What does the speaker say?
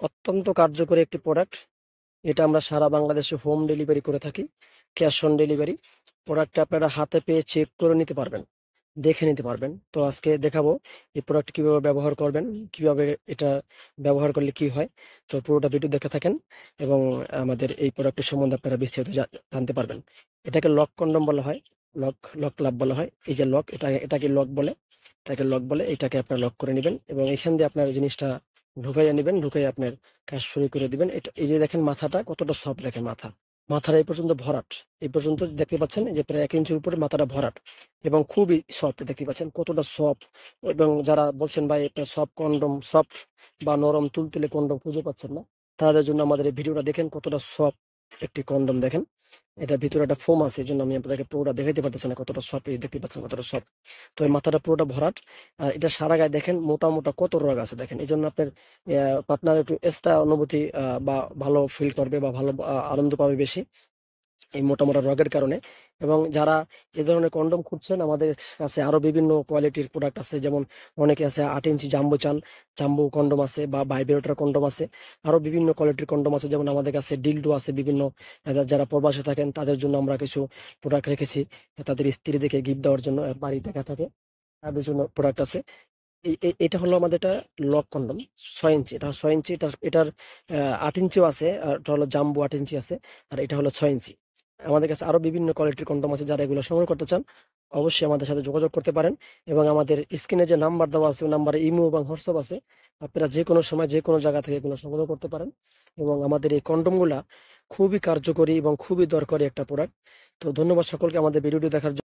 অত্যন্ত কার্যকরী একটি প্রোডাক্ট। এটা আমরা সারা বাংলাদেশে হোম ডেলিভারি করে থাকি, ক্যাশ অন ডেলিভারি। প্রোডাক্টটা আপনারা হাতে পেয়ে চেক করে নিতে পারবেন, দেখে নিতে পারবেন। তো আজকে দেখাবো এই প্রোডাক্ট কিভাবে ব্যবহার করবেন, কিভাবে এটা ব্যবহার করলে কি হয়। তো পুরোটা ভিডিও দেখতে থাকেন এবং আমাদের এই প্রোডাক্টের সম্বন্ধে আপনারা বিস্তারিত জানতে পারবেন। এটাকে লক কন্ডম বলা হয়, লক লক ক্লাব বলা হয়। এই যে লক, এটাকে লক বলে, এটাকে লক বলে। এটাকে আপনারা লক করে নেবেন এবং এখান দিয়ে আপনার জিনিসটা ঢুকাইয়া নেবেন, ঢুকাই আপনার কাজ শুরু করে দিবেন। এটা এই যে দেখেন মাথাটা কতটা সফট, দেখেন মাথার এই পর্যন্ত ভরাট, এই পর্যন্ত দেখতে পাচ্ছেন এই যে প্রায় 1 ইঞ্চির উপরে মাথাটা ভরাট এবং খুবই সফট। দেখতে পাচ্ছেন কতটা সফট। এবং যারা বলছেন ভাই এটা সফট কন্ডম, সফট বা নরম তুলতুলে কন্ডম খুঁজে পাচ্ছেন না, তাদের জন্য আমাদের এই ভিডিওটা দেখেন কতটা সফট একটি কন্ডম। দেখেন এটার ভিতরে একটা ফোম আছে, এই জন্য আমি আপনাদেরকে পুরোটা দেখাইতে পারতেছি না কতটা সফট। এই দেখতে পাচ্ছেন কতটা সফট। তো এই মাথাটা পুরোটা ভরাট। আর এটা সারা গায়ে দেখেন মোটা মোটা কত রোগ আছে দেখেন। এই জন্য আপনার পার্টনার একটু এক্সট্রা অনুভূতি বা ভালো ফিল করবে বা ভালো আনন্দ পাবে বেশি এই মোটা মোটা রগের কারণে। এবং যারা এ ধরনের কন্ডম খুঁজছেন, আমাদের কাছে আরো বিভিন্ন কোয়ালিটির প্রোডাক্ট আছে। যেমন অনেকে আছে 8 ইঞ্চি জাম্বো চান, জাম্বো কন্ডম আছে বা ভাইব্রেটর কন্ডম আছে। আরো বিভিন্ন কোয়ালিটির কন্ডম আছে, যেমন আমাদের কাছে ডিলডো আছে বিভিন্ন। যারা প্রবাসে থাকেন তাদের জন্য আমরা কিছু প্রোডাক্ট রেখেছি, তাদের স্ত্রীদেরকে গিফট দেওয়ার জন্য। বাড়ি দেখা থাকে তাদের জন্য প্রোডাক্ট আছে। এটা হলো আমাদের এটা লক কন্ডম 6 ইঞ্চি। এটা 6 ইঞ্চি। এটার 8 ইঞ্চিও আছে, আর এটা হলো জাম্বো 8 ইঞ্চি আছে, আর এটা হলো 6 ইঞ্চি। আমাদের কাছে আরো বিভিন্ন কোয়ালিটির কন্ডম আছে। যারা এগুলো সংগ্রহ করতে চান অবশ্যই আমাদের সাথে যোগাযোগ করতে পারেন। এবং আমাদের স্ক্রিনে যে নাম্বার দেওয়া আছে ওই নাম্বারে ইমো এবং হোয়াটসঅ্যাপ আছে। আপনারা যে কোনো সময় যে কোনো জায়গা থেকে এগুলো সংগ্রহ করতে পারেন। এবং আমাদের এই কন্ডমগুলা খুবই কার্যকরী এবং খুবই দরকারি একটা প্রোডাক্ট। তো ধন্যবাদ সকলকে আমাদের ভিডিওটি দেখার জন্য।